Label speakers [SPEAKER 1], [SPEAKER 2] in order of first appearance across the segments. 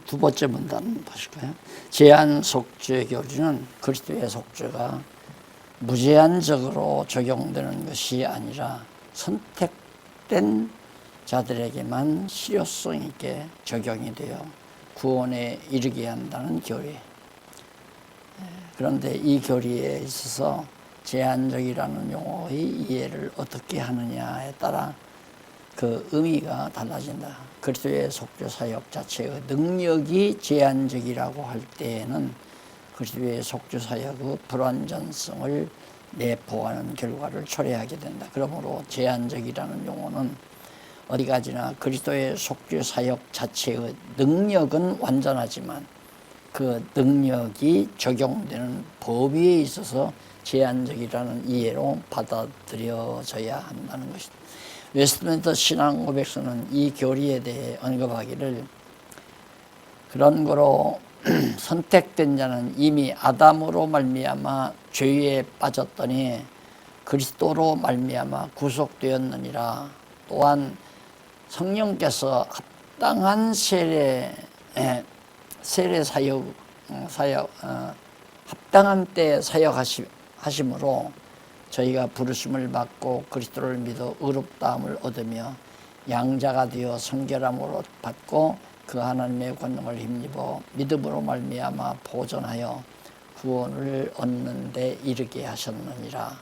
[SPEAKER 1] 두 번째 문단 보실까요? 제한 속죄 교리는 그리스도의 속죄가 무제한적으로 적용되는 것이 아니라 선택된 자들에게만 실효성 있게 적용이 되어 구원에 이르게 한다는 교리. 그런데 이 교리에 있어서 제한적이라는 용어의 이해를 어떻게 하느냐에 따라 그 의미가 달라진다. 그리스도의 속죄 사역 자체의 능력이 제한적이라고 할 때에는 그리스도의 속죄 사역의 불완전성을 내포하는 결과를 초래하게 된다. 그러므로 제한적이라는 용어는 어디까지나 그리스도의 속죄 사역 자체의 능력은 완전하지만 그 능력이 적용되는 법위에 있어서 제한적이라는 이해로 받아들여져야 한다는 것이다. 웨스트민스터 신앙 고백서는 이 교리에 대해 언급하기를 그런 거로 선택된 자는 이미 아담으로 말미암아 죄에 빠졌더니 그리스도로 말미암아 구속되었느니라. 또한 성령께서 합당한 세례 사역 합당한 때 사역하심으로 저희가 부르심을 받고 그리스도를 믿어 의롭다함을 얻으며 양자가 되어 성결함으로 받고 그 하나님의 권능을 힘입어 믿음으로 말미암아 보존하여 구원을 얻는 데 이르게 하셨느니라.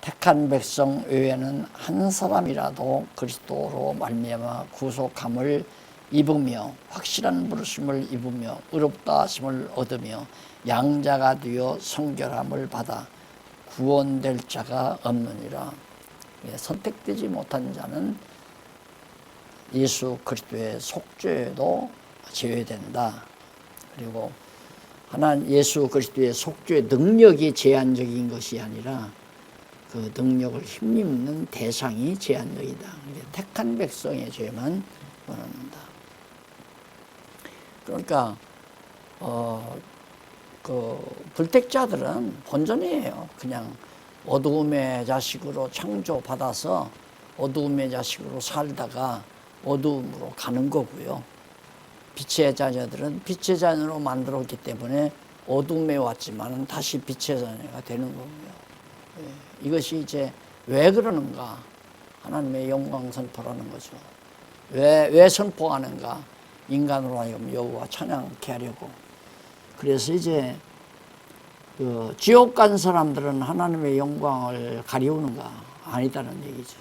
[SPEAKER 1] 택한 백성 외에는 한 사람이라도 그리스도로 말미암아 구속함을 입으며 확실한 부르심을 입으며 의롭다 하심을 얻으며 양자가 되어 성결함을 받아 구원될 자가 없느니라. 선택되지 못한 자는 예수 그리스도의 속죄도 제외된다. 그리고 하나님 예수 그리스도의 속죄의 능력이 제한적인 것이 아니라 그 능력을 힘입는 대상이 제한적이다. 택한 백성의 죄만 원한다. 그러니까 그 불택자들은 본전이에요. 그냥 어두움의 자식으로 창조받아서 어두움의 자식으로 살다가 어두움으로 가는 거고요. 빛의 자녀들은 빛의 자녀로 만들었기 때문에 어둠에 왔지만 다시 빛의 자녀가 되는 거고요. 이것이 이제 왜 그러는가? 하나님의 영광 선포라는 거죠. 왜 선포하는가? 인간으로 하여금 여호와 찬양케 하려고. 그래서 이제 그 지옥 간 사람들은 하나님의 영광을 가리우는가? 아니다는 얘기죠.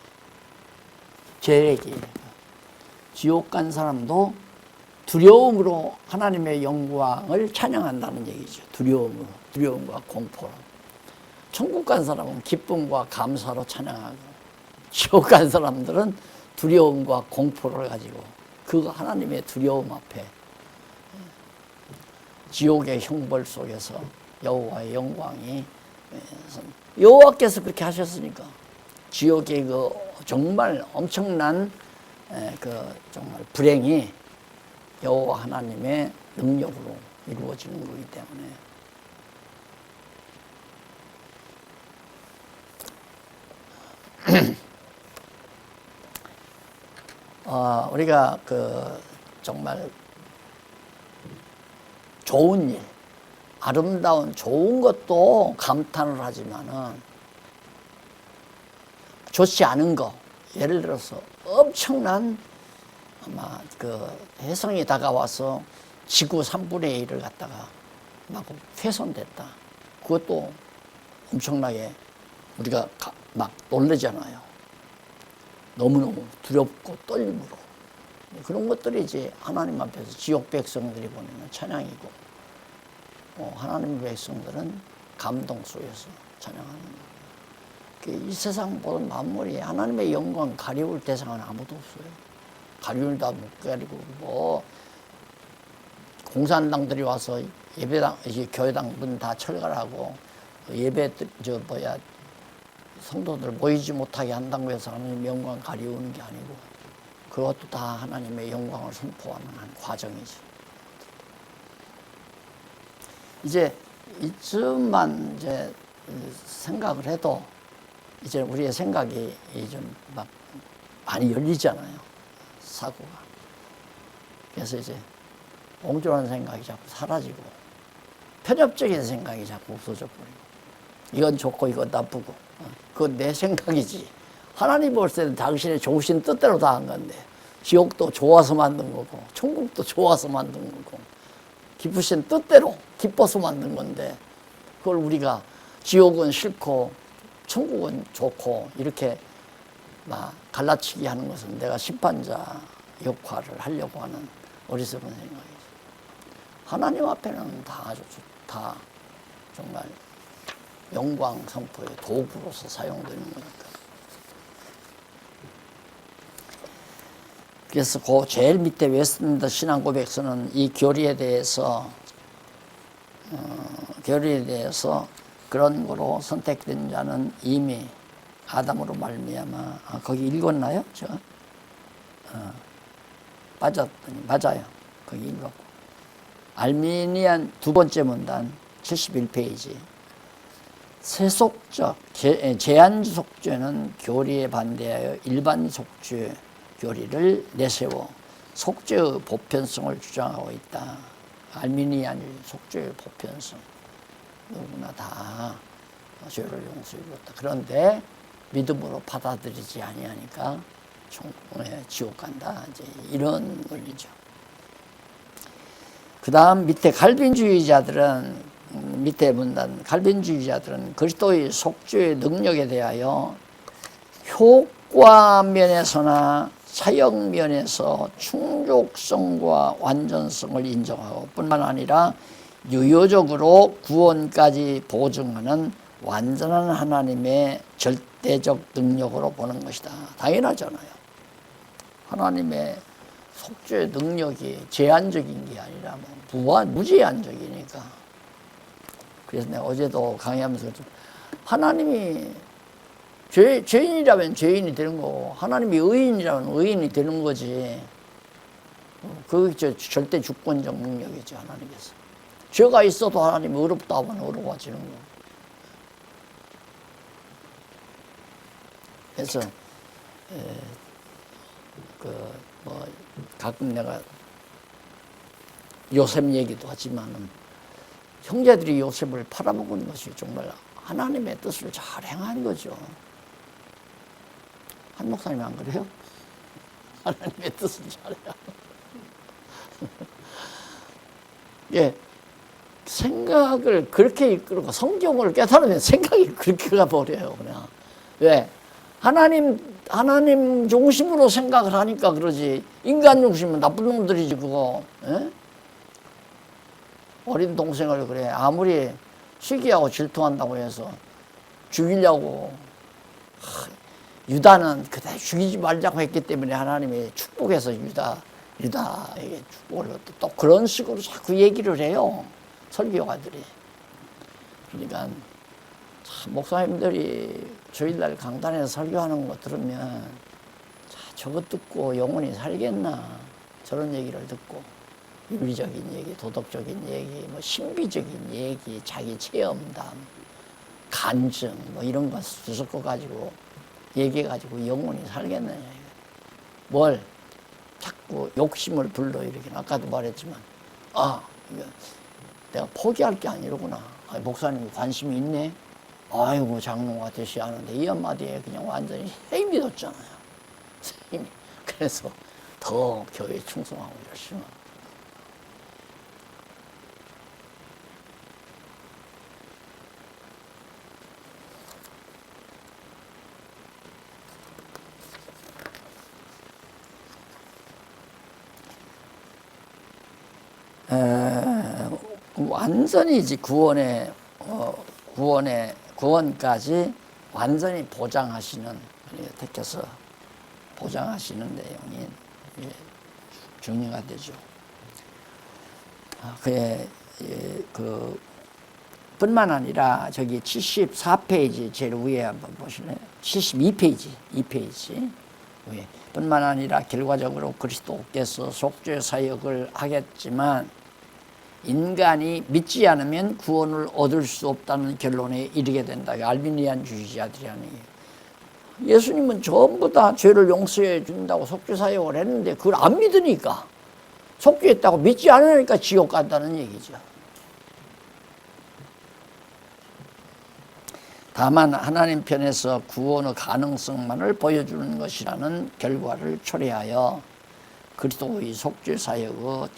[SPEAKER 1] 제 얘기. 지옥 간 사람도 두려움으로 하나님의 영광을 찬양한다는 얘기죠. 두려움으로. 두려움과 공포로. 천국 간 사람은 기쁨과 감사로 찬양하고 지옥 간 사람들은 두려움과 공포를 가지고 그 하나님의 두려움 앞에 지옥의 형벌 속에서 여호와의 영광이 여호와께서 그렇게 하셨으니까 지옥의 그 정말 엄청난 그 정말 불행이 여호와 하나님의 능력으로 이루어지는 거기 때문에 우리가 그 정말 좋은 일, 아름다운 좋은 것도 감탄을 하지만은 좋지 않은 거, 예를 들어서 엄청난 아마 그 해성이 다가와서 지구 3분의 1을 갖다가 막 훼손됐다. 그것도 엄청나게 우리가 막 놀라잖아요. 너무너무 두렵고 떨림으로. 그런 것들이 이제 하나님 앞에서 지옥 백성들이 보내는 찬양이고, 하나님의 백성들은 감동 속에서 찬양하는 거예요. 이 세상 모든 만물이 하나님의 영광 가리울 대상은 아무도 없어요. 가리울다 못 가리고, 공산당들이 와서 예배당, 교회당 문 다 철거하고, 예배, 성도들 모이지 못하게 한다고 해서 하나님의 영광 가리우는 게 아니고 그것도 다 하나님의 영광을 선포하는 한 과정이지. 이제 이쯤만 이제 생각을 해도 이제 우리의 생각이 좀 막 많이 열리잖아요. 사고가. 그래서 이제 옹졸한 생각이 자꾸 사라지고 편협적인 생각이 자꾸 없어져 버리고 이건 좋고 이건 나쁘고 그건 내 생각이지. 하나님 볼 때는 당신의 좋으신 뜻대로 다 한 건데 지옥도 좋아서 만든 거고 천국도 좋아서 만든 거고 기쁘신 뜻대로 기뻐서 만든 건데 그걸 우리가 지옥은 싫고 천국은 좋고 이렇게 막 갈라치기 하는 것은 내가 심판자 역할을 하려고 하는 어리석은 생각이죠. 하나님 앞에는 다 정말 영광 선포의 도구로서 사용되는 거니까. 그래서 그 제일 밑에 웨스트민스터 신앙고백서는 이 교리에 대해서 그런 거로 선택된 자는 이미 아담으로 말미암아 거기 읽었나요? 빠졌더니 맞아요. 거기 읽었고 알미니안 두 번째 문단 71페이지 세속적 제한주 속죄는 교리에 반대하여 일반 속죄 교리를 내세워 속죄의 보편성을 주장하고 있다. 알미니안의 속죄의 보편성 누구나 다 죄를 용서해 주었다. 그런데 믿음으로 받아들이지 아니하니까 지옥 간다. 이제 이런 원리죠. 그 다음 밑에 밑에 문단 갈빈주의자들은 그리스도의 속죄의 능력에 대하여 효과 면에서나 사역 면에서 충족성과 완전성을 인정하고 뿐만 아니라 유효적으로 구원까지 보증하는 완전한 하나님의 절대적 능력으로 보는 것이다. 당연하잖아요. 하나님의 속죄의 능력이 제한적인 게 아니라 무제한적이니까. 그래서 내가 어제도 강의하면서 하나님이 죄인이라면 죄인이 되는 거고 하나님이 의인이라면 의인이 되는 거지. 그게 절대 주권적 능력이죠. 하나님께서. 죄가 있어도 하나님이 의롭다 하면 의로워지는 거. 그래서 가끔 내가 요셉 얘기도 하지만은 형제들이 요셉을 팔아먹은 것이 정말 하나님의 뜻을 잘 행한 거죠. 한 목사님 안 그래요? 하나님의 뜻을 잘해요. 예, 생각을 그렇게 이끌고 성경을 깨달으면 생각이 그렇게 가버려요. 그냥 왜? 하나님 중심으로 생각을 하니까 그러지. 인간 중심은 나쁜 놈들이지 그거. 예? 어린 동생을 그래 아무리 시기하고 질투한다고 해서 죽이려고 유다는 그대 죽이지 말자고 했기 때문에 하나님이 축복해서 유다에게 축복을 또 그런 식으로 자꾸 얘기를 해요. 설교가들이. 그러니까 참 목사님들이 주일날 강단에서 설교하는 거 들으면 저것 듣고 영혼이 살겠나 저런 얘기를 듣고 윤리적인 얘기, 도덕적인 얘기, 신비적인 얘기, 자기 체험담, 간증 이런 거 섞어가지고 얘기해가지고 영혼이 살겠느냐. 뭘 자꾸 욕심을 불러 일으키는. 아까도 말했지만 이거 내가 포기할 게 아니로구나. 목사님이 관심이 있네. 아이고 장로가 되시 하는데 이 한마디에 그냥 완전히 힘이 돋잖아요. 힘이. 그래서 더 교회에 충성하고 열심히 하고. 완전히 이제 구원까지 완전히 보장하시는, 택해서 보장하시는 내용이 중요가 되죠. 뿐만 아니라 저기 74페이지 제일 위에 한번 보실래요? 72페이지, 2페이지 위에. 뿐만 아니라 결과적으로 그리스도께서 속죄 사역을 하겠지만 인간이 믿지 않으면 구원을 얻을 수 없다는 결론에 이르게 된다. 알미니안 주의자들이 하는 얘기예요. 예수님은 전부 다 죄를 용서해 준다고 속죄 사역을 했는데 그걸 안 믿으니까 속죄했다고 믿지 않으니까 지옥 간다는 얘기죠. 다만 하나님 편에서 구원의 가능성만을 보여주는 것이라는 결과를 초래하여 그리스도의 속죄 사역의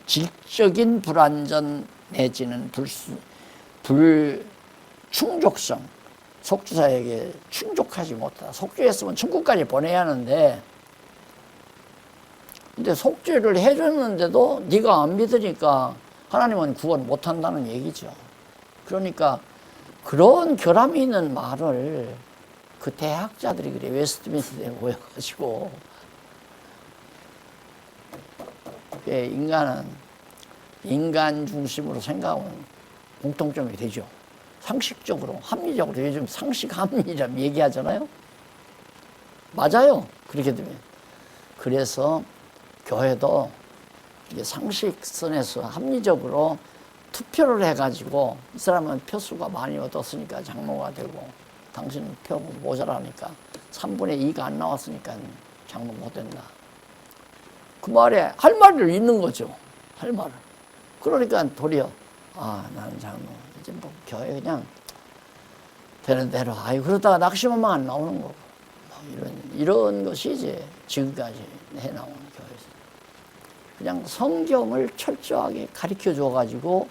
[SPEAKER 1] 질적인 불완전 내지는 불충족성, 속죄 사역에 충족하지 못하다. 속죄했으면 천국까지 보내야 하는데, 근데 속죄를 해줬는데도 네가 안 믿으니까 하나님은 구원 못한다는 얘기죠. 그러니까 그런 결함이 있는 말을 그 대학자들이 그래, 웨스트민스터에 모여가지고, 인간은 인간 중심으로 생각하면 공통점이 되죠. 상식적으로, 합리적으로, 요즘 상식 합리라고 얘기하잖아요. 맞아요. 그렇게 되면. 그래서 교회도 이게 상식선에서 합리적으로 투표를 해가지고, 이 사람은 표수가 많이 얻었으니까 장로가 되고, 당신은 표 모자라니까 3분의 2가 안 나왔으니까 장로 못 된다. 그 말에 할 말을 있는 거죠. 할 말을. 그러니까 도리어, 나는 장로, 이제 뭐 교회 그냥 되는 대로, 그러다가 낙심하면 안 나오는 거고, 이런 것이 이제 지금까지 해나온 교회에서. 그냥 성경을 철저하게 가르쳐 줘가지고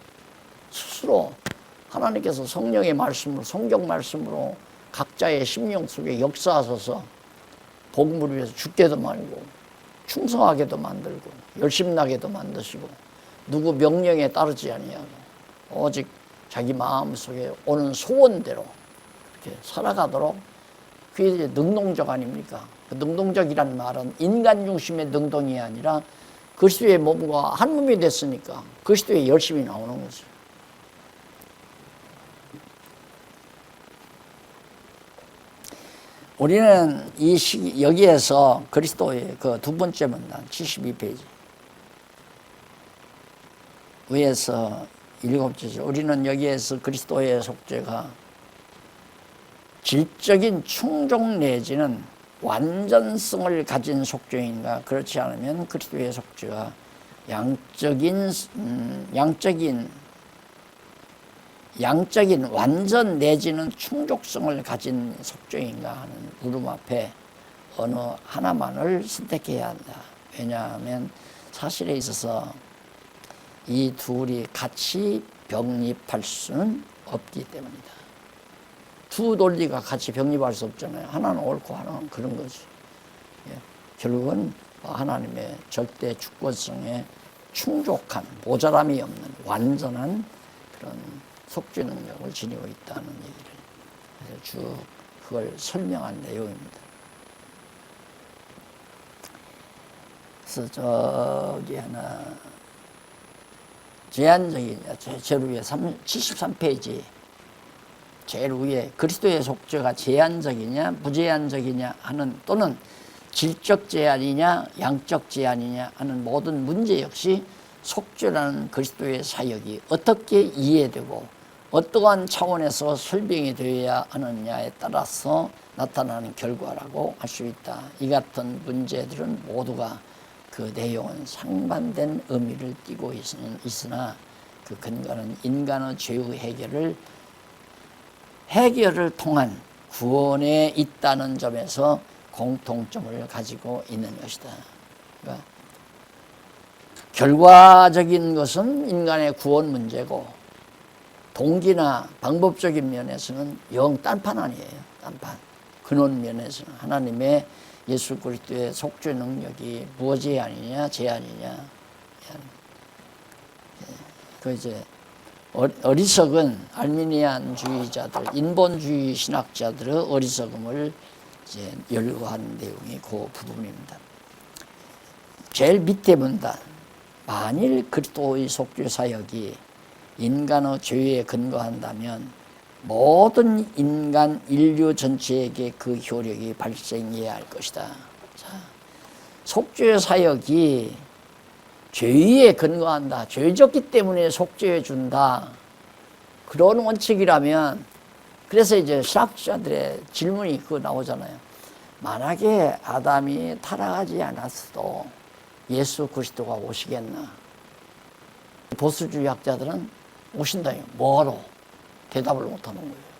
[SPEAKER 1] 스스로 하나님께서 성령의 말씀으로, 성경 말씀으로 각자의 심령 속에 역사하셔서 복음을 위해서 죽게도 만들고 충성하게도 만들고 열심나게도 만드시고 누구 명령에 따르지 아니하고 오직 자기 마음속에 오는 소원대로 이렇게 살아가도록, 그게 이제 능동적 아닙니까? 그 능동적이라는 말은 인간 중심의 능동이 아니라 그리스도의 몸과 한 몸이 됐으니까 그리스도의 열심이 나오는 거죠. 우리는 여기에서 그리스도의 그 두 번째 문단 72페이지 위에서 7절, 우리는 여기에서 그리스도의 속죄가 질적인 충족 내지는 완전성을 가진 속죄인가, 그렇지 않으면 그리스도의 속죄가 양적인 완전 내지는 충족성을 가진 속죄인가 하는 물음 앞에 어느 하나만을 선택해야 한다. 왜냐하면 사실에 있어서 이 둘이 같이 병립할 수는 없기 때문이다. 두 논리가 같이 병립할 수 없잖아요. 하나는 옳고 하나는 그런 거지. 결국은 하나님의 절대 주권성에 충족한, 모자람이 없는 완전한 그런 속죄 능력을 지니고 있다는 얘기를 그래서 쭉 그걸 설명한 내용입니다. 그래서 저기 하나 제한적인, 제일 위에 73페이지 제일 위에 그리스도의 속죄가 제한적이냐 무제한적이냐 하는, 또는 질적 제한이냐 양적 제한이냐 하는 모든 문제 역시 속죄라는 그리스도의 사역이 어떻게 이해되고 어떠한 차원에서 설명이 되어야 하느냐에 따라서 나타나는 결과라고 할 수 있다. 이 같은 문제들은 모두가 그 내용은 상반된 의미를 띠고 있으나 그 근거는 인간의 죄의 해결을 통한 구원에 있다는 점에서 공통점을 가지고 있는 것이다. 그러니까 결과적인 것은 인간의 구원 문제고 동기나 방법적인 면에서는 영 딴판 아니에요. 딴판. 근원 면에서는 하나님의 예수 그리스도의 속죄 능력이 무엇이 아니냐 제한이냐. 그 이제 어리석은 알미니안주의자들, 인본주의 신학자들의 어리석음을 이제 열거하는 내용이 그 부분입니다. 제일 밑에 문단, 만일 그리스도의 속죄 사역이 인간의 죄에 근거한다면 모든 인류 전체에게 그 효력이 발생해야 할 것이다. 자, 속죄 사역이 죄에 근거한다. 죄졌기 때문에 속죄해 준다. 그런 원칙이라면, 그래서 이제 신학자들의 질문이 그거 나오잖아요. 만약에 아담이 타락하지 않았어도 예수 그리스도가 오시겠나? 보수주의 학자들은 오신다. 뭐하러? 대답을 못하는 거예요.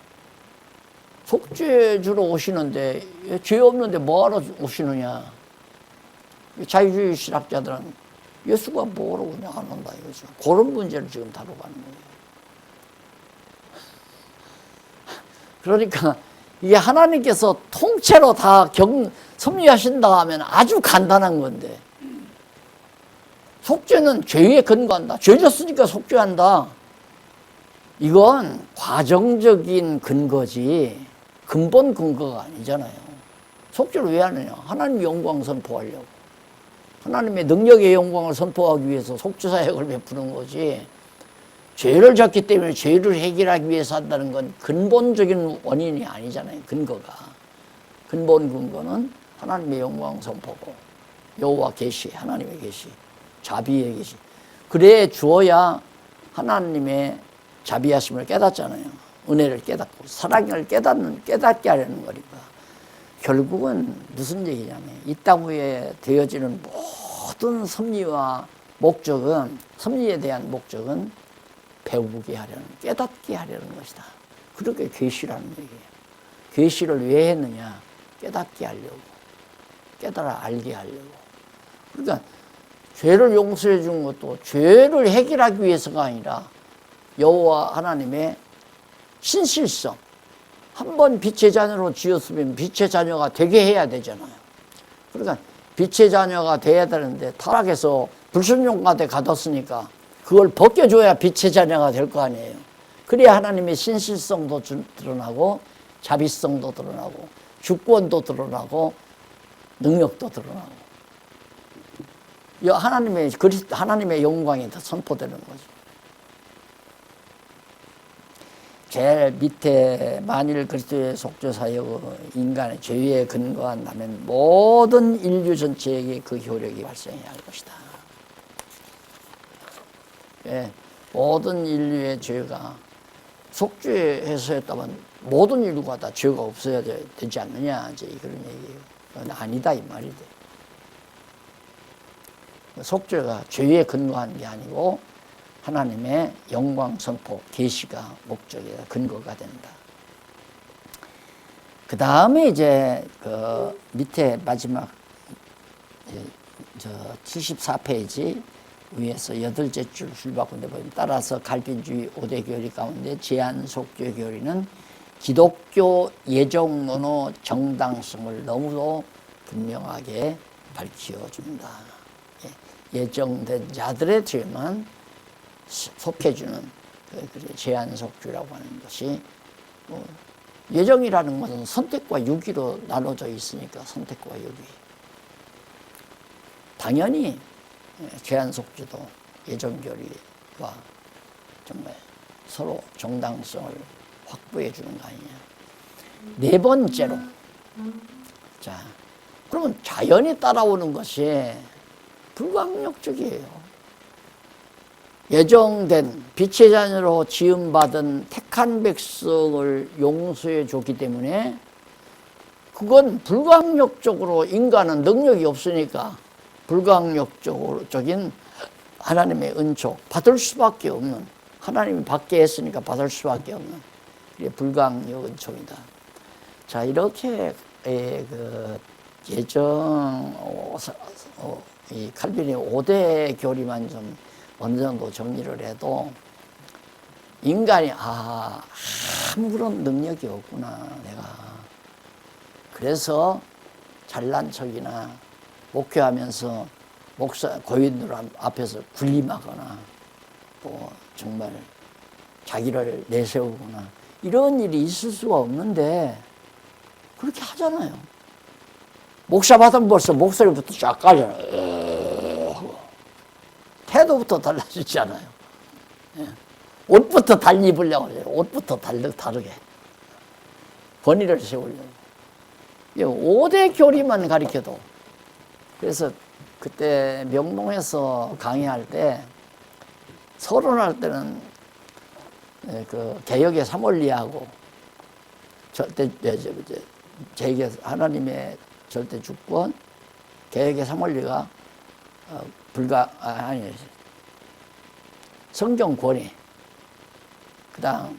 [SPEAKER 1] 속죄 주러 오시는데 죄 없는데 뭐하러 오시느냐? 자유주의 신학자들은 예수가 뭐하러 그냥 안 온다 이거죠. 그런 문제를 지금 다뤄가는 거예요. 그러니까 이게 하나님께서 통째로 다 섭리하신다 하면 아주 간단한 건데, 속죄는 죄에 근거한다. 죄 졌으니까 속죄한다. 이건 과정적인 근거지 근본 근거가 아니잖아요. 속죄를 왜 하느냐? 하나님의 영광 선포하려고. 하나님의 능력의 영광을 선포하기 위해서 속죄 사역을 베푸는 거지, 죄를 졌기 때문에 죄를 해결하기 위해서 한다는 건 근본적인 원인이 아니잖아요. 근거가. 근본 근거는 하나님의 영광 선포고, 여호와 계시, 하나님의 계시, 자비의 계시. 그래 주어야 하나님의 자비하심을 깨닫잖아요. 은혜를 깨닫고 사랑을 깨닫게 하려는 거니까. 결국은 무슨 얘기냐면, 이 땅 위에 되어지는 모든 섭리와 목적은, 섭리에 대한 목적은 배우게 하려는, 깨닫게 하려는 것이다. 그렇게 계시라는 얘기예요. 계시를 왜 했느냐? 깨닫게 하려고, 깨달아 알게 하려고. 그러니까 죄를 용서해 준 것도 죄를 해결하기 위해서가 아니라 여호와 하나님의 신실성, 한번 빛의 자녀로 지었으면 빛의 자녀가 되게 해야 되잖아요. 그러니까 빛의 자녀가 돼야 되는데 타락해서 불순종가에 가뒀으니까 그걸 벗겨줘야 빛의 자녀가 될 거 아니에요. 그래야 하나님의 신실성도 드러나고, 자비성도 드러나고, 주권도 드러나고, 능력도 드러나고, 하나님의 영광이 더 선포되는 거죠. 제일 밑에 만일 그리스도의 속죄 사역을 인간의 죄에 근거한다면 모든 인류 전체에게 그 효력이 발생해야 할 것이다. 예, 모든 인류의 죄가 속죄해서였다면 모든 인류가 다 죄가 없어야 되지 않느냐, 이제 그런 얘기예요. 아니다 이 말이 돼. 속죄가 죄에 근거한 게 아니고 하나님의 영광 선포, 계시가 목적이다, 근거가 된다. 그 다음에 이제 그 밑에 마지막 74페이지 위에서 8줄 줄바꾼데 보면, 따라서 갈빈주의 5대 교리 가운데 제한 속죄 교리는 기독교 예정론의 정당성을 너무도 분명하게 밝혀줍니다. 예정된 자들의 죄만 속해주는 제한 속죄라고 하는 것이, 예정이라는 것은 선택과 유기로 나눠져 있으니까 선택과 유기. 당연히 제한 속죄도 예정교리와 정말 서로 정당성을 확보해 주는 거 아니냐. 네 번째로, 자, 그러면 자연이 따라오는 것이 불가항력적이에요. 예정된 빛의 자녀로 지음받은 택한 백성을 용서해 줬기 때문에 그건 불가항력적으로, 인간은 능력이 없으니까 불가항력적인 하나님의 은총 받을 수밖에 없는, 하나님이 받게 했으니까 받을 수밖에 없는, 이게 불가항력 은총이다. 자, 이렇게 그 이 칼빈의 5대 교리만 좀 어느 정도 정리를 해도 인간이 아무런 능력이 없구나, 내가. 그래서 잘난 척이나 목회하면서 고인들 앞에서 군림하거나 또 정말 자기를 내세우거나 이런 일이 있을 수가 없는데 그렇게 하잖아요. 목사 받으면 벌써 목소리부터 쫙 가잖아요. 태도부터 달라지지 않아요. 옷부터 달리 입으려고 해요. 옷부터 다르게. 권위를 세우려고. 5대 교리만 가르쳐도. 그래서 그때 명동에서 강의할 때, 서론할 때는 그 개혁의 삼원리하고 하나님의 절대 주권, 개혁의 삼원리가 아니, 성경 권위, 그 다음,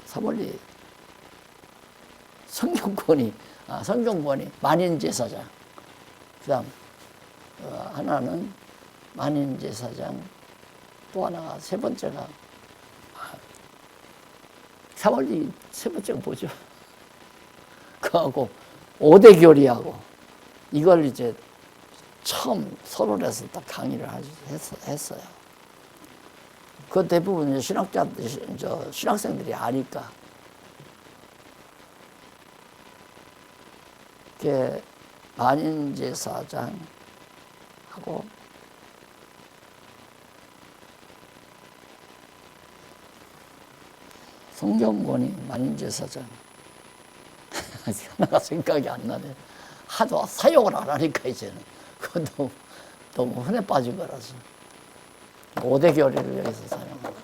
[SPEAKER 1] 사물리, 성경 권위, 만인제사장, 그 다음, 하나는 만인제사장, 또 하나가 세 번째가, 사물리 세 번째가 뭐죠? 그하고, 5대 교리하고, 이걸 이제 처음 서론에서 딱 강의를 했어요. 그 대부분 신학생들이 아니까. 그게 만인제사장하고 성경권이 만인제사장. 하나가 생각이 안 나네. 하도 사용을 안 하니까 이제는. 그건 너무 흔해 빠진 거라서. 5대 교리를 여기서 사용하는 거죠.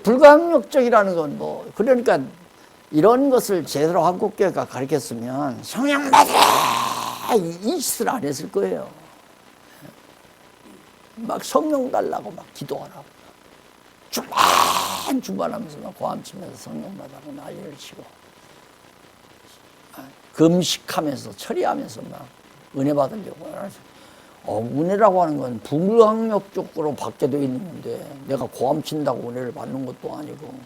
[SPEAKER 1] 불가항력적이라는 건 뭐, 그러니까 이런 것을 제대로 한국교회가 가르쳤으면 성령 받으라! 이 짓을 안 했을 거예요. 막 성령 달라고 막 기도하라고. 주만하면서 막 고함 치면서 성령 받으라고 난리를 치고. 금식하면서 처리하면서 막 은혜 받으려고. 은혜라고 하는 건 불가항력적으로 받게 되어 있는 건데 내가 고함 친다고 은혜를 받는 것도 아니고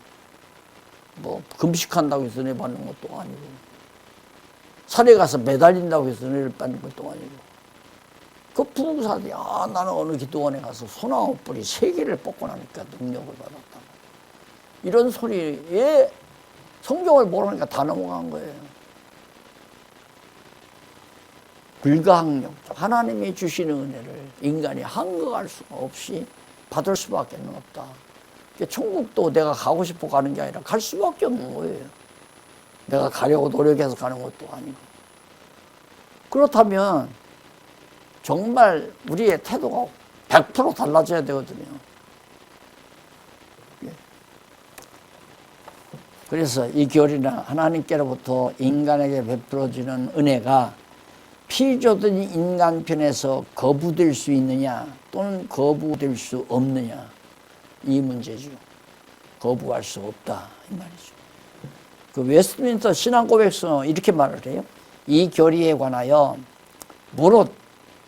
[SPEAKER 1] 뭐 금식한다고 해서 은혜 받는 것도 아니고 산에 가서 매달린다고 해서 은혜를 받는 것도 아니고 그 부흥사들이 나는 어느 기도원에 가서 소나무 뿌리 3개를 뽑고 나니까 능력을 받았다고 이런 소리에 성경을 모르니까 다 넘어간 거예요. 불가항력적 하나님이 주시는 은혜를 인간이 한거할 수가 없이 받을 수밖에 없다. 천국도 내가 가고 싶어 가는 게 아니라 갈 수밖에 없는 거예요. 내가 가려고 노력해서 가는 것도 아니고. 그렇다면 정말 우리의 태도가 100% 달라져야 되거든요. 그래서 이 교리는 하나님께로부터 인간에게 베풀어지는 은혜가 피조된 인간 편에서 거부될 수 있느냐 또는 거부될 수 없느냐 이 문제죠. 거부할 수 없다 이 말이죠. 그 웨스트민스터 신앙고백서는 이렇게 말을 해요. 이 교리에 관하여 무릇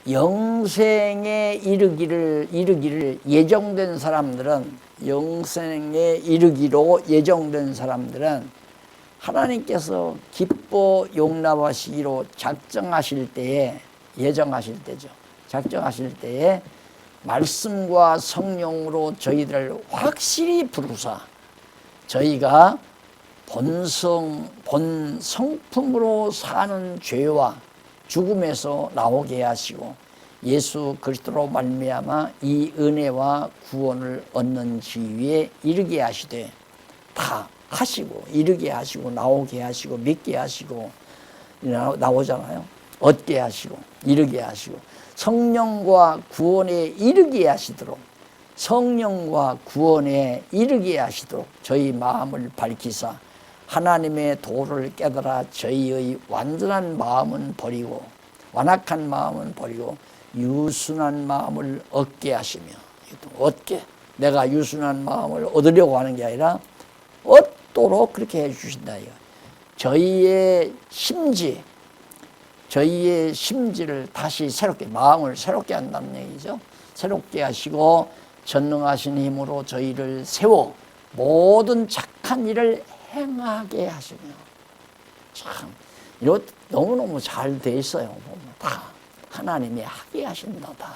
[SPEAKER 1] 영생에 이르기를 예정된 사람들은 영생에 이르기로 예정된 사람들은 하나님께서 기뻐 용납하시기로 작정하실 때에 예정하실 때죠. 작정하실 때에 말씀과 성령으로 저희들을 확실히 부르사 저희가 본 성품으로 사는 죄와 죽음에서 나오게 하시고 예수 그리스도로 말미암아 이 은혜와 구원을 얻는 지위에 이르게 하시되 다 하시고 이르게 하시고 나오게 하시고 믿게 하시고 나오잖아요. 얻게 하시고 이르게 하시고 성령과 구원에 이르게 하시도록 성령과 구원에 이르게 하시도록 저희 마음을 밝히사 하나님의 도를 깨달아 저희의 완전한 마음은 버리고 완악한 마음은 버리고 유순한 마음을 얻게 하시며 얻게 내가 유순한 마음을 얻으려고 하는 게 아니라 얻도록 그렇게 해주신다. 저희의 심지를 다시 새롭게 마음을 새롭게 한다는 얘기죠. 새롭게 하시고 전능하신 힘으로 저희를 세워 모든 착한 일을 행하게 하시며 참 이거 너무너무 잘 돼 있어요. 보면 다 하나님이 하게 하신다다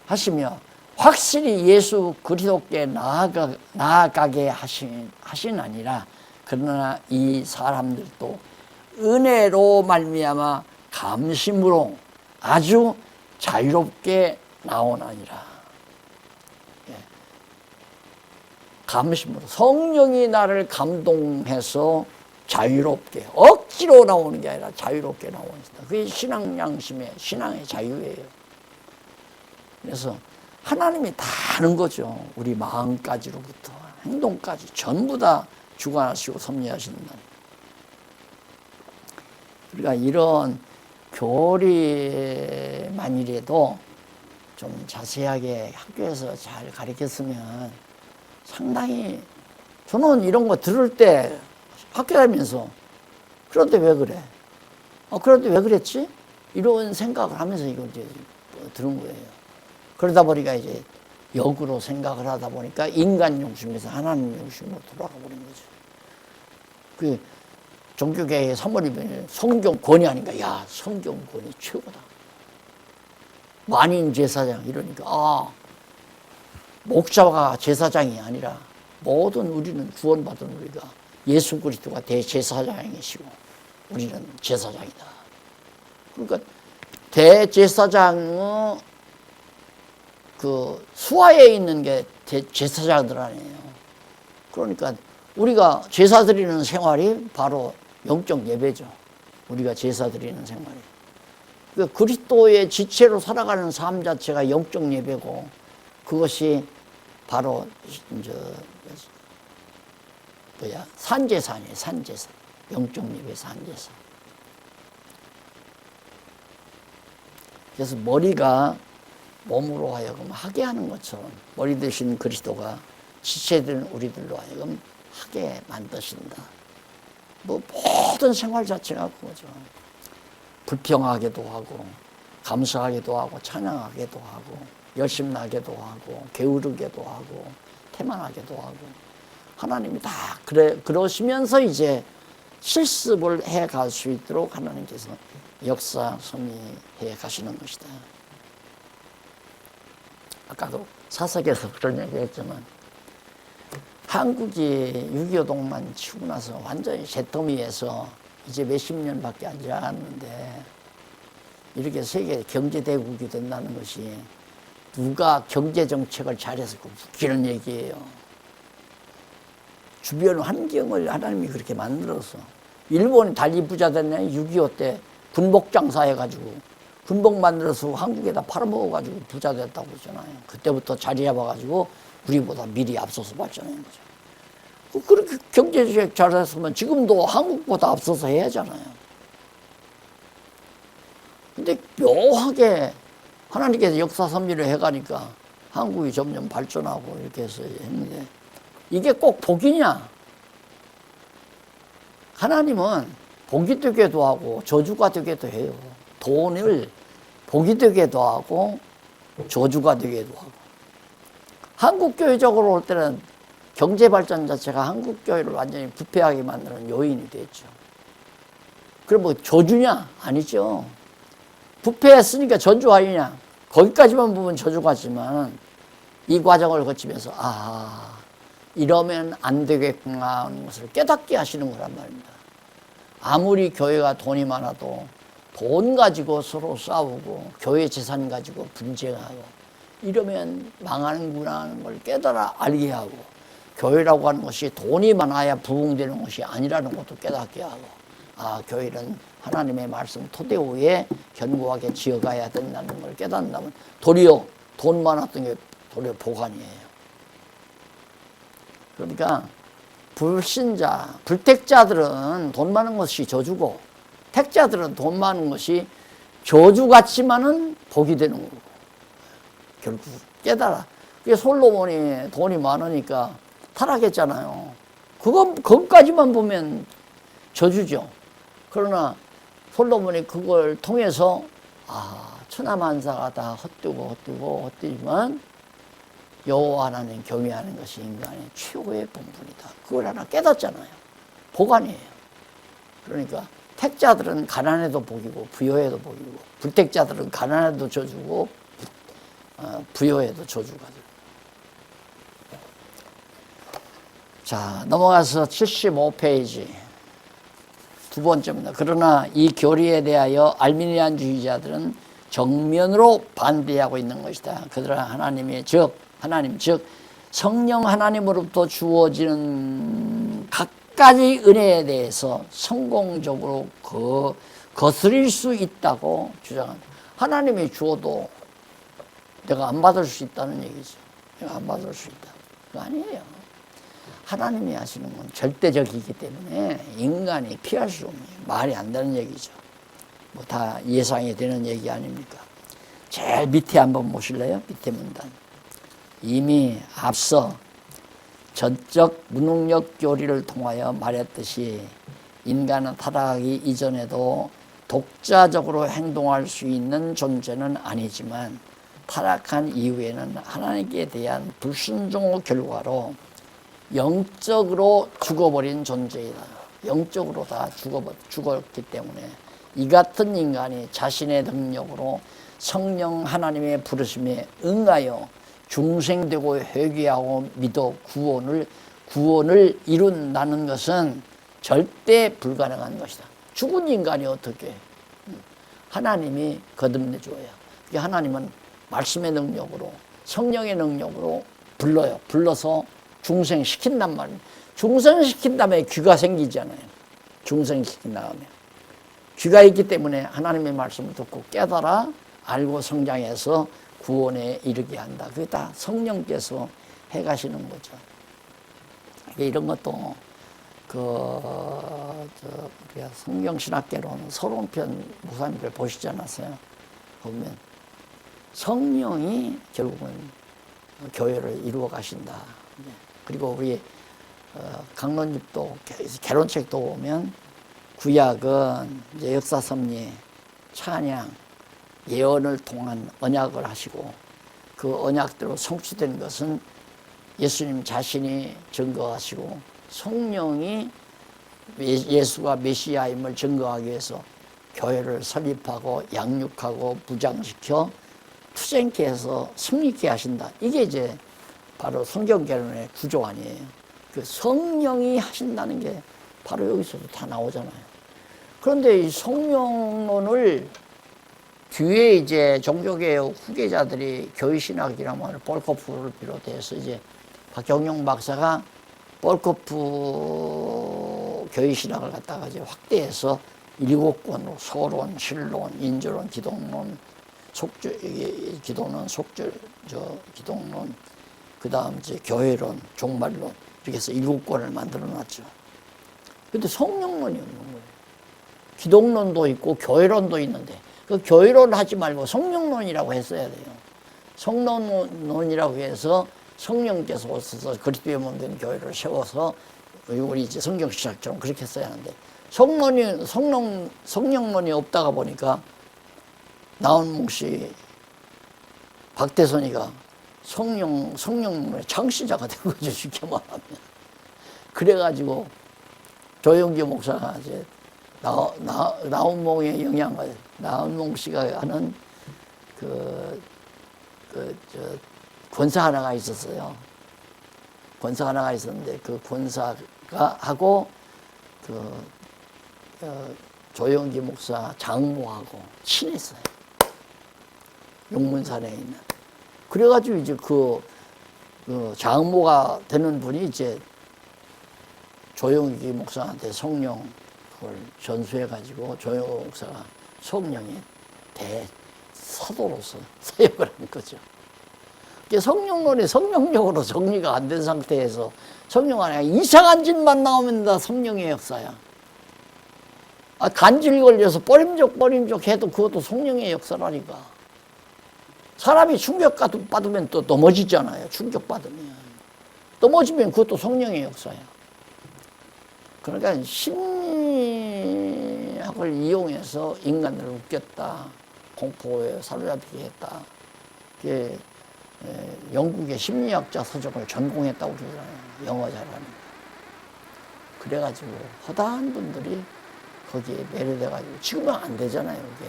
[SPEAKER 1] 하시며 확실히 예수 그리스도께 나아가게 하신 아니라 그러나 이 사람들도 은혜로 말미암아 감심으로 아주 자유롭게 나오나니라. 감심으로 성령이 나를 감동해서 자유롭게 억지로 나오는 게 아니라 자유롭게 나오는 것이다. 그게 신앙 양심의 신앙의 자유예요. 그래서 하나님이 다 아는 거죠. 우리 마음까지로부터 행동까지 전부 다 주관하시고 섭리하신다. 그러니까 이런 교리만이라도 좀 자세하게 학교에서 잘 가르쳤으면 상당히, 저는 이런 거 들을 때 학교 다니면서 그런데 왜 그래? 그런데 왜 그랬지? 이런 생각을 하면서 이걸 이제 들은 거예요. 그러다 보니까 이제 역으로 생각을 하다 보니까 인간 중심에서 하나님 중심으로 돌아가 버린 거죠. 그 종교계의 사모님이 성경 권위 아닌가? 야, 성경 권위 최고다. 만인 제사장 이러니까 목사가 제사장이 아니라 모든 우리는 구원받은 우리가 예수 그리스도가 대제사장이시고 우리는 제사장이다. 그러니까 대제사장의 그 수하에 있는 게 제사장들 아니에요. 그러니까 우리가 제사 드리는 생활이 바로 영적 예배죠. 우리가 제사 드리는 생활이. 그 그리스도의 지체로 살아가는 삶 자체가 영적 예배고, 그것이 바로 산제사니에요. 산제사. 영적 예배 산제사. 그래서 머리가 몸으로 하여금 하게 하는 것처럼 머리 대신 그리스도가 지체된 우리들로 하여금 하게 만드신다. 모든 생활 자체가 그거죠. 불평하게도 하고, 감사하게도 하고, 찬양하게도 하고, 열심나게도 하고, 게으르게도 하고, 태만하게도 하고, 하나님이 다 그러시면서 실습을 해 갈 수 있도록 하나님께서 역사 섭리해 가시는 것이다. 아까도 사석에서 그런 얘기 했지만, 한국이 6.25 동만 치고 나서 완전히 잿더미에서 이제 몇십 년밖에 안 지났는데 이렇게 세계 경제대국이 된다는 것이 누가 경제정책을 잘해서 웃기는 얘기예요. 주변 환경을 하나님이 그렇게 만들어서, 일본이 달리 부자 됐네. 6.25 때 군복 장사해가지고 군복 만들어서 한국에다 팔아먹어가지고 부자 됐다고 그러잖아요. 그때부터 자리 잡아가지고 우리보다 미리 앞서서 발전한 거죠. 그렇게 경제적 잘했으면 지금도 한국보다 앞서서 해야 하잖아요. 근데 묘하게 하나님께서 역사 섭리를 해가니까 한국이 점점 발전하고 이렇게 해서 했는데, 이게 꼭 복이냐? 하나님은 복이 되게도 하고 저주가 되게도 해요. 돈을 복이 되게도 하고 저주가 되게도 하고. 한국교회적으로 올 때는 경제발전 자체가 한국교회를 완전히 부패하게 만드는 요인이 됐죠. 그럼 뭐 저주냐? 아니죠. 부패했으니까 저주 아니냐? 거기까지만 보면 저주 같지만 이 과정을 거치면서 이러면 안 되겠구나 하는 것을 깨닫게 하시는 거란 말입니다. 아무리 교회가 돈이 많아도 돈 가지고 서로 싸우고 교회 재산 가지고 분쟁하고 이러면 망하는구나 하는 걸 깨달아 알게 하고, 교회라고 하는 것이 돈이 많아야 부흥되는 것이 아니라는 것도 깨닫게 하고, 교회는 하나님의 말씀 토대 위에 견고하게 지어가야 된다는 걸 깨닫는다면 도리어 돈 많았던 게 도리어 보관이에요. 그러니까 불신자, 불택자들은 돈 많은 것이 저주고, 택자들은 돈 많은 것이 저주 같지만은 복이 되는 거고. 결국 깨달아. 그게 솔로몬이 돈이 많으니까 타락했잖아요. 그것까지만 보면 저주죠. 그러나 솔로몬이 그걸 통해서 천하만사가 다 헛되지만 여호와 하나님 경외하는 것이 인간의 최고의 본분이다. 그걸 하나 깨닫잖아요. 보관이에요. 그러니까 택자들은 가난해도 복이고 부여해도 복이고, 불택자들은 가난해도 저주고 부여해도 저주가 되고. 자, 넘어가서 75페이지 두 번째입니다. 그러나 이 교리에 대하여 알미니안주의자들은 정면으로 반대하고 있는 것이다. 그들은 하나님 즉 성령 하나님으로부터 주어지는 각가지 은혜에 대해서 성공적으로 거스릴 수 있다고 주장합니다. 하나님이 주어도 내가 안 받을 수 있다는 얘기죠. 내가 안 받을 수 있다. 그거 아니에요. 하나님이 하시는 건 절대적이기 때문에 인간이 피할 수 없는, 말이 안 되는 얘기죠. 뭐 다 예상이 되는 얘기 아닙니까? 제일 밑에 한번 보실래요? 밑에 문단. 이미 앞서 전적 무능력 교리를 통하여 말했듯이 인간은 타락하기 이전에도 독자적으로 행동할 수 있는 존재는 아니지만 타락한 이후에는 하나님께 대한 불순종의 결과로 영적으로 죽어버린 존재이다. 영적으로 다 죽었기 때문에 이 같은 인간이 자신의 능력으로 성령 하나님의 부르심에 응하여 중생되고 회개하고 믿어 구원을 이룬다는 것은 절대 불가능한 것이다. 죽은 인간이 어떻게 하나님이 거듭내 줘야. 하나님은 말씀의 능력으로 성령의 능력으로 불러요. 불러서 중생시킨단 말이에요. 중생시킨 다음에 귀가 생기잖아요. 중생시킨 다음에 귀가 있기 때문에 하나님의 말씀을 듣고 깨달아 알고 성장해서 구원에 이르게 한다. 그게 다 성령께서 해가시는 거죠. 이런 것도 우리가 성경신학계로는 서론편 목사님들 보시지 않았어요? 보면 성령이 결국은 교회를 이루어 가신다. 그리고 우리 강론집도 개론책도 보면 구약은 이제 역사 섭리, 찬양, 예언을 통한 언약을 하시고 그 언약대로 성취된 것은 예수님 자신이 증거하시고 성령이 예수가 메시아임을 증거하기 위해서 교회를 설립하고 양육하고 부장시켜 투쟁케 해서 승리케 하신다. 이게 이제 바로 성경개론의 구조 아니에요. 그 성령이 하신다는 게 바로 여기서도 다 나오잖아요. 그런데 이 성령론을 뒤에 이제 종교개혁 후계자들이 교회신학이라면 볼코프를 비롯해서 이제 박경영 박사가 볼코프 교회신학을 갖다가 이제 확대해서 7권으로 서론, 신론, 인조론, 기독론, 기독론, 그 다음 이제 교회론, 종말론 이렇게 해서 7권을 만들어 놨죠. 근데 성령론이 없는 거예요. 기독론도 있고 교회론도 있는데 그 교회론 하지 말고 성령론이라고 했어야 돼요. 성령론이라고 해서 성령께서 오셔서 그리스도의 몸 된 교회를 세워서 우리 이제 성경시작처럼 그렇게 써야 하는데 성령론이 없다가 보니까 나온몽 씨, 박대선이가 성령론의 창시자가 된 거죠. 쉽게 말하면. 그래가지고 조영기 목사가 이제 나온몽의 영향을 나온몽 씨가 하는 권사 하나가 있었어요. 권사 하나가 있었는데 그 권사가 하고 조영기 목사 장모하고 친했어요. 용문산에 있는. 그래가지고 이제 그 장모가 되는 분이 이제 조영기 목사한테 성령 그걸 전수해가지고 조영기 목사가 성령의 대사도로서 사역을 하는 거죠. 성령론이 성령적으로 정리가 안 된 상태에서 성령 안에 이상한 짓만 나오면 다 성령의 역사야. 간질 걸려서 뻐림족 해도 그것도 성령의 역사라니까. 사람이 충격받으면 또 넘어지잖아요. 충격받으면. 넘어지면 그것도 성령의 역사야. 그러니까 심리학을 이용해서 인간을 웃겼다. 공포에 사로잡히게 했다. 그게 영국의 심리학자 서적을 전공했다고 그러잖아요. 영어 잘하는. 그래가지고 허다한 분들이 거기에 매료돼가지고 지금은 안 되잖아요. 이게.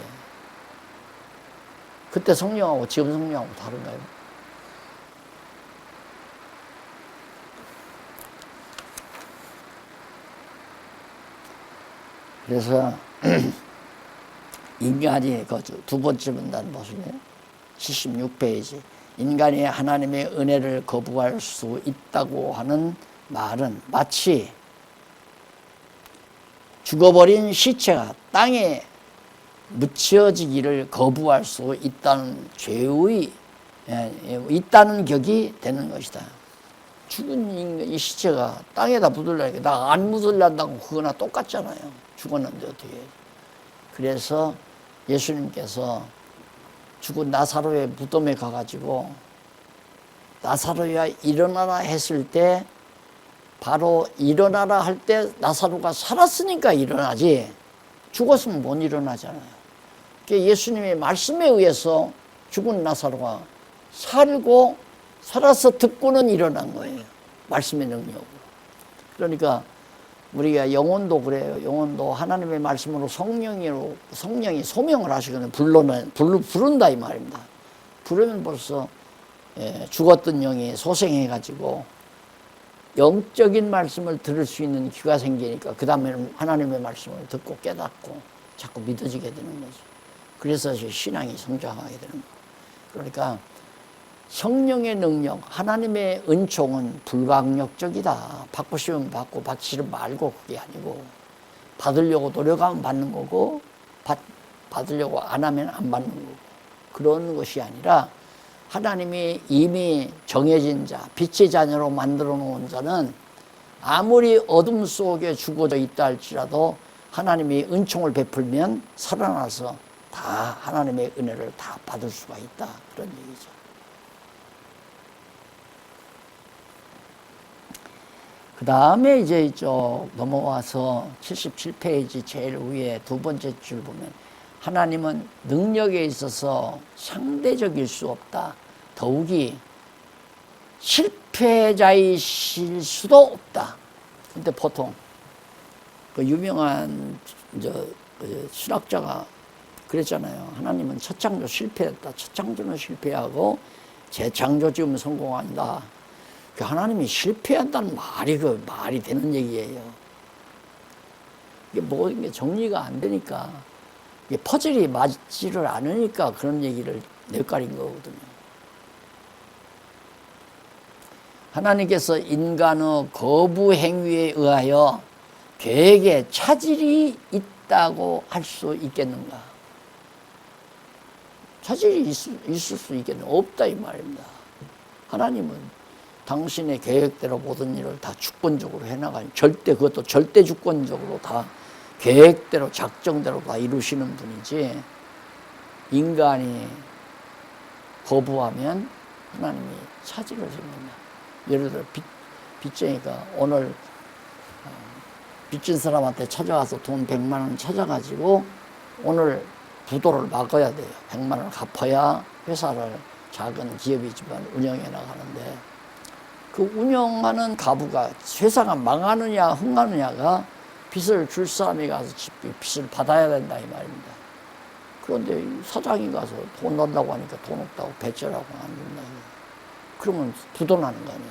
[SPEAKER 1] 그때 성령하고 지금 성령하고 다른가요? 그래서 인간이 그 두 번째 문단 보실래요? 76페이지. 인간이 하나님의 은혜를 거부할 수 있다고 하는 말은 마치 죽어버린 시체가 땅에 묻혀지기를 거부할 수 있다는 죄의 있다는 격이 되는 것이다. 죽은 이 시체가 땅에다 묻으려니까 나 안 묻으려다고 그거나 똑같잖아요. 죽었는데 어떻게. 그래서 예수님께서 죽은 나사로의 무덤에 가가지고 나사로야 일어나라 했을 때 바로 일어나라 할 때 나사로가 살았으니까 일어나지 죽었으면 못 일어나잖아요. 예수님의 말씀에 의해서 죽은 나사로가 살고 살아서 듣고는 일어난 거예요. 말씀의 능력으로. 그러니까 우리가 영혼도 그래요. 영혼도 하나님의 말씀으로 성령이 소명을 하시거든요. 부른다 이 말입니다. 부르면 벌써 죽었던 영이 소생해가지고 영적인 말씀을 들을 수 있는 귀가 생기니까 그 다음에는 하나님의 말씀을 듣고 깨닫고 자꾸 믿어지게 되는 거죠. 그래서 신앙이 성장하게 되는 거예요. 그러니까 성령의 능력, 하나님의 은총은 불가항력적이다. 받고 싶으면 받고 받기 싫으면 말고 그게 아니고 받으려고 노력하면 받는 거고 받으려고 안 하면 안 받는 거고 그런 것이 아니라 하나님이 이미 정해진 자, 빛의 자녀로 만들어 놓은 자는 아무리 어둠 속에 죽어져 있다 할지라도 하나님이 은총을 베풀면 살아나서 다 하나님의 은혜를 다 받을 수가 있다. 그런 얘기죠. 그 다음에 이제 이쪽 넘어와서 77페이지 제일 위에 두 번째 줄 보면 하나님은 능력에 있어서 상대적일 수 없다. 더욱이 실패자이실 수도 없다. 근데 보통 그 유명한 신학자가 그랬잖아요. 하나님은 첫 창조 실패했다. 첫 창조는 실패하고 재창조 지으면 성공한다. 하나님이 실패한다는 말이 되는 얘기예요. 이게 모든 게 정리가 안 되니까, 이게 퍼즐이 맞지를 않으니까 그런 얘기를 뇌까린 거거든요. 하나님께서 인간의 거부 행위에 의하여 계획에 차질이 있다고 할 수 있겠는가? 차질이 있을 수 있겠는가? 없다 이 말입니다. 하나님은 당신의 계획대로 모든 일을 다 주권적으로 해나가는, 그것도 절대 주권적으로 다 계획대로 작정대로 다 이루시는 분이지, 인간이 거부하면 하나님이 차질을 생깁니다. 예를 들어 빚쟁이가 오늘 빚진 사람한테 찾아가서 돈 100만 원 찾아가지고 오늘 부도를 막아야 돼요. 100만 원을 갚아야 회사를, 작은 기업이지만 운영해 나가는데, 그 운영하는 가부가 회사가 망하느냐 흥하느냐가 빚을 줄 사람이 가서 빚을 받아야 된다 이 말입니다. 그런데 사장이 가서 돈 넣는다고 하니까 돈 없다고 배째라고 안 준다. 그러면 부도나는 거 아니에요.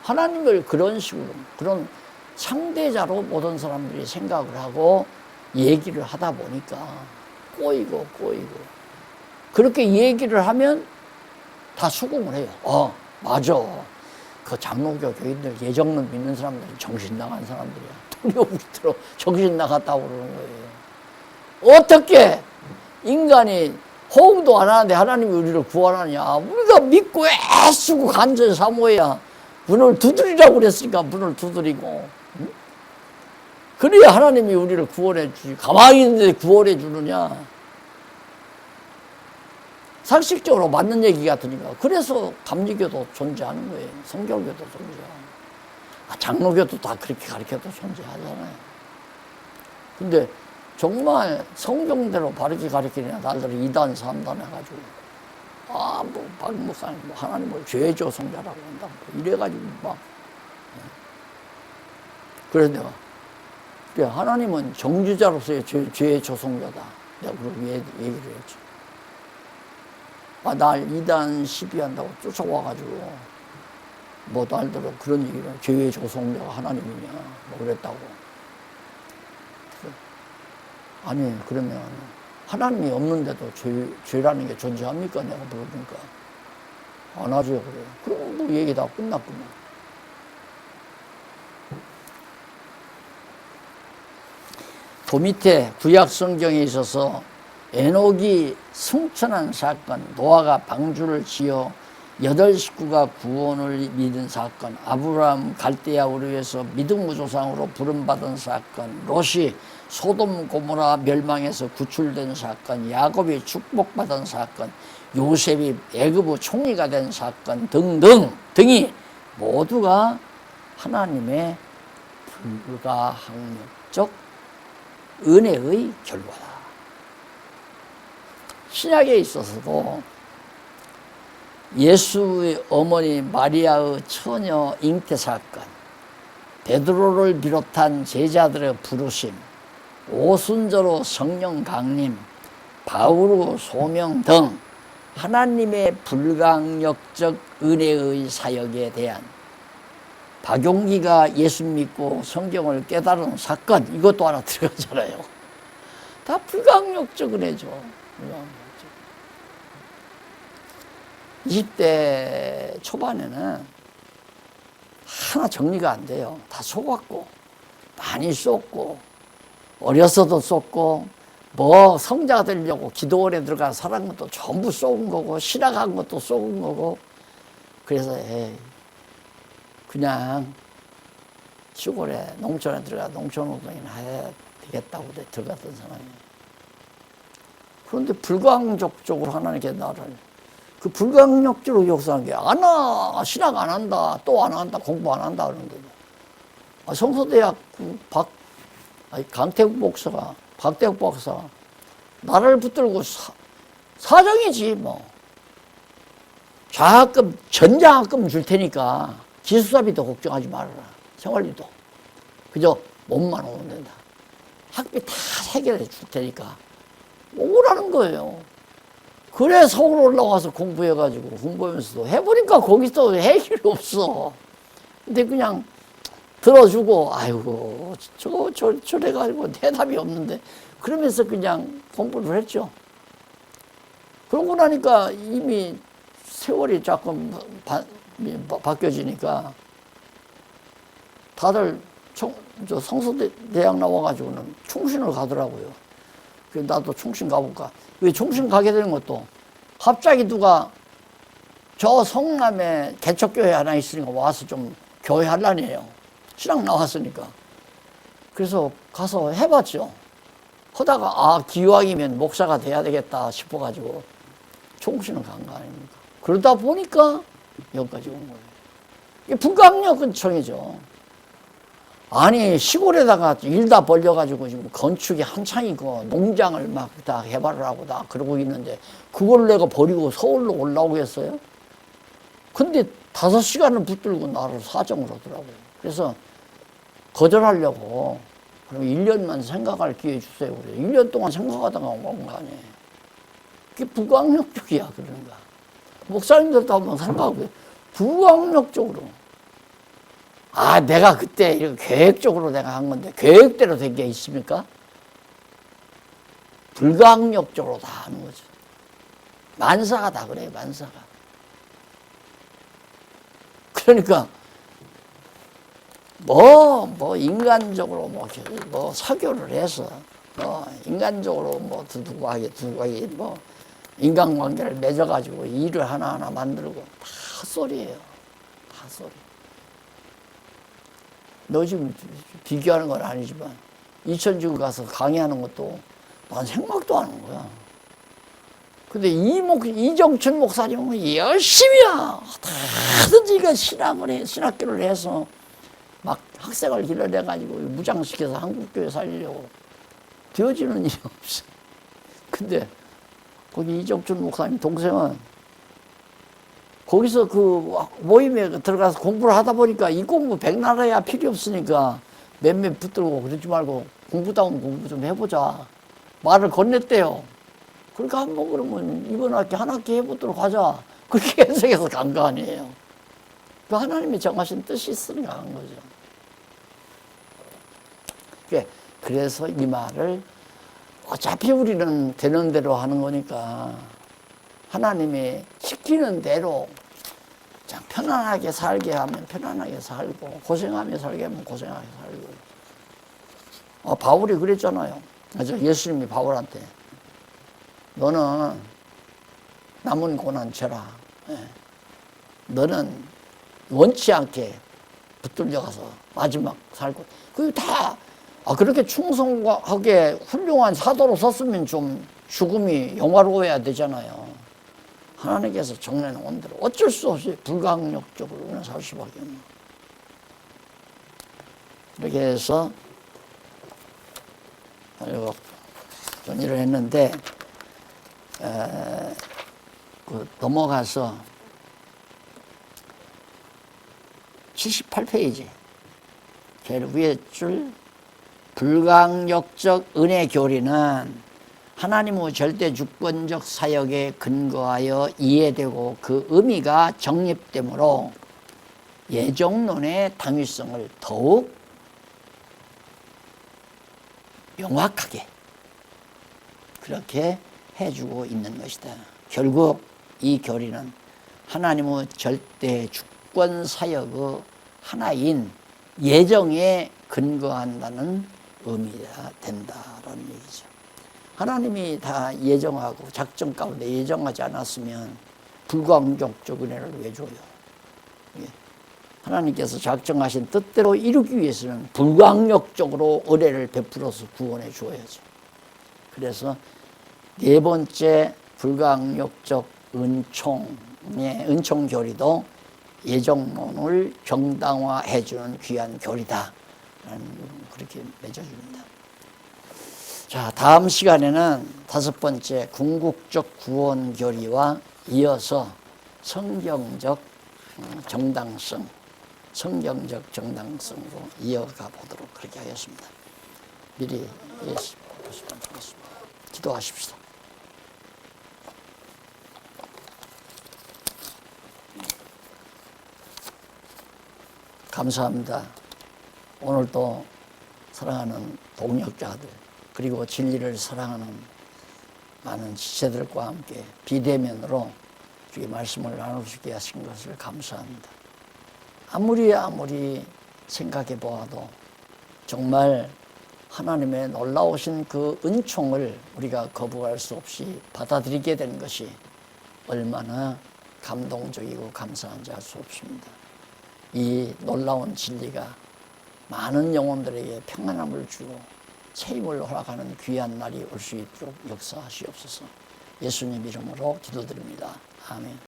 [SPEAKER 1] 하나님을 그런 식으로, 그런 상대자로 모든 사람들이 생각을 하고 얘기를 하다 보니까 꼬이고 그렇게 얘기를 하면 다 수긍을 해요. 맞아. 그 장로교 교인들 예정론 믿는 사람들이 정신 나간 사람들이야. 돈이 없더러 정신 나갔다고 그러는 거예요. 어떻게 인간이 호응도 안 하는데 하나님이 우리를 구원하냐? 우리가 믿고 애쓰고 간절히 사모해야 문을 두드리라고 그랬으니까 문을 두드리고, 응? 그래야 하나님이 우리를 구원해 주지. 가만히 있는데 구원해 주느냐? 상식적으로 맞는 얘기 같으니까. 그래서 감리교도 존재하는 거예요. 성결교도 존재하고. 장로교도 다 그렇게 가르쳐도 존재하잖아요. 근데 정말 성경대로 바르게 가르치는 날들이 2단, 3단 해가지고, 박 목사님, 하나님을 죄의 조성자라고 한다. 이래가지고 막. 그래서 내가, 그래, 하나님은 정죄자로서의 죄의 조성자다. 내가 그렇게 얘기를 했지. 날 2단, 12 한다고 쫓아와가지고, 날들어 그런 얘기를, 죄의 조성자가 하나님이냐, 그랬다고. 아니, 그러면 하나님이 없는데도 죄라는 게 존재합니까? 내가 물어보니까 안 하죠. 그래. 그럼 뭐 얘기 다 끝났구만. 그 밑에 구약 성경에 있어서 에녹이 승천한 사건, 노아가 방주를 지어 8식구가 구원을 믿은 사건, 아브라함 갈대아 우르에서 믿음의 조상으로 부름받은 사건, 롯이 소돔 고모라 멸망해서 구출된 사건, 야곱이 축복받은 사건, 요셉이 애굽의 총리가 된 사건 등등등이 모두가 하나님의 불가항력적 은혜의 결과다. 신약에 있어서도 예수의 어머니 마리아의 처녀 잉태 사건, 베드로를 비롯한 제자들의 부르심, 오순절의 성령 강림, 바울의 소명 등 하나님의 불가항력적 은혜의 사역에 대한 박용기가 예수 믿고 성경을 깨달은 사건, 이것도 하나 들어가잖아요. 다 불가항력적 은혜죠. 20대 초반에는 하나 정리가 안 돼요. 다 속았고 많이 쏟고 어려서도 쏟고 뭐 성자가 되려고 기도원에 들어가 살은 것도 전부 쏟은 거고 신학한 것도 쏟은 거고 그래서 그냥 시골에 농촌에 들어가 농촌노동이나 해야 되겠다고 들어갔던 사람이에요. 그런데 불가항력적으로 하나님께 나를 그 불가항력적으로 역사한 게 신학 안 한다, 또 안 한다, 공부 안 한다 그러는데도 성서대학 강태국 목사가 박대국 박사가 나를 붙들고 사정이지 뭐 장학금 전장학금 줄 테니까 기숙사비도 걱정하지 말아라, 생활비도 그저 몸만 오면 된다, 학비 다 해결해 줄 테니까 오라는 거예요. 그래 서울 올라와서 공부해가지고 공부하면서도 해보니까 거기서 해결이 없어. 근데 그냥 들어주고 아이고 저래가지고 대답이 없는데 그러면서 그냥 공부를 했죠. 그러고 나니까 이미 세월이 조금 바뀌어지니까 다들 성서대학 나와가지고는 충신을 가더라고요. 그래서 나도 충신 가볼까. 왜 충신 가게 되는 것도 갑자기 누가 저 성남에 개척교회 하나 있으니까 와서 좀 교회 하려니에요. 신학 나왔으니까. 그래서 가서 해봤죠. 하다가 기왕이면 목사가 돼야 되겠다 싶어가지고 충신을 간 거 아닙니까. 그러다 보니까 여기까지 온 거예요. 이게 불가항력은 청이죠. 아니 시골에다가 일 다 벌려가지고 지금 건축이 한창이고 농장을 막 다 개발을 하고 다 그러고 있는데 그걸 내가 버리고 서울로 올라오겠어요? 근데 5시간을 붙들고 나를 사정을 하더라고요. 그래서 거절하려고 그럼 1년만 생각할 기회 주세요. 그래. 1년 동안 생각하다가 온 거 아니에요. 그게 불가항력적이야 그런가. 목사님들도 한번 생각하고 불가항력적으로. 내가 그때 이렇게 계획적으로 내가 한 건데 계획대로 된 게 있습니까? 불가항력적으로 다 하는 거죠. 만사가 다 그래요, 만사가. 그러니까 인간적으로 사교를 해서 인간적으로 두고 하기 인간관계를 맺어가지고 일을 하나하나 만들고 다 헛소리예요. 다 헛소리. 너 지금 비교하는 건 아니지만 이천지구 가서 강의하는 것도 난 생각도 안 하는 거야. 근데 이정춘 목사님은 열심히야. 다든지 신학교를 해서 막 학생을 길러내가지고 무장시켜서 한국교회 살리려고 되어지는 일이 없어. 근데 거기 이정춘 목사님 동생은 거기서 그 모임에 들어가서 공부를 하다 보니까 이 공부 백날해야 필요 없으니까 몇몇 붙들고 그러지 말고 공부다운 공부 좀 해보자. 말을 건넸대요. 그러니까 한번 그러면 이번 학기 한 학기 해보도록 하자. 그렇게 해석해서 간 거 아니에요. 그 하나님이 정하신 뜻이 있으니까 한 거죠. 그래서 이 말을 어차피 우리는 되는 대로 하는 거니까 하나님이 시키는 대로 그냥 편안하게 살게 하면 편안하게 살고 고생하며 살게 하면 고생하게 살고. 바울이 그랬잖아요. 예수님이 바울한테 너는 남은 고난 져라. 너는 원치 않게 붙들려 가서 마지막 살고. 그게 다 그렇게 충성하게 훌륭한 사도로 섰으면 좀 죽음이 영화로워야 되잖아요. 하나님께서 정해놓은 대로 어쩔 수 없이 불가항력적으로 그냥 살 수밖에 없는. 이렇게 해서 전의를 했는데 넘어가서 78페이지 제일 위에 줄 불강력적 은혜 교리는 하나님의 절대 주권적 사역에 근거하여 이해되고 그 의미가 정립되므로 예정론의 당위성을 더욱 명확하게 그렇게 해주고 있는 것이다. 결국 이 교리는 하나님의 절대 주권 사역의 하나인 예정에 근거한다는 의미가 된다라는 얘기죠. 하나님이 다 예정하고 작정 가운데 예정하지 않았으면 불가항력적 은혜를 왜 줘요? 하나님께서 작정하신 뜻대로 이루기 위해서는 불가항력적으로 은혜를 베풀어서 구원해 주어야죠. 그래서 네 번째 불가항력적 은총 교리도 예정론을 정당화해 주는 귀한 교리다. 그렇게 맺어줍니다. 자, 다음 시간에는 다섯 번째 궁극적 구원 교리와 이어서 성경적 정당성으로 이어가 보도록 그렇게 하겠습니다. 미리 보시면 좋겠습니다. 기도하십시다. 감사합니다. 오늘도 사랑하는 동역자들 그리고 진리를 사랑하는 많은 지체들과 함께 비대면으로 주의 말씀을 나눌 수 있게 하신 것을 감사합니다. 아무리 생각해 보아도 정말 하나님의 놀라우신 그 은총을 우리가 거부할 수 없이 받아들이게 된 것이 얼마나 감동적이고 감사한지 알 수 없습니다. 이 놀라운 진리가 많은 영혼들에게 평안함을 주고 체임을 허락하는 귀한 날이 올 수 있도록 역사하시옵소서. 예수님 이름으로 기도드립니다. 아멘.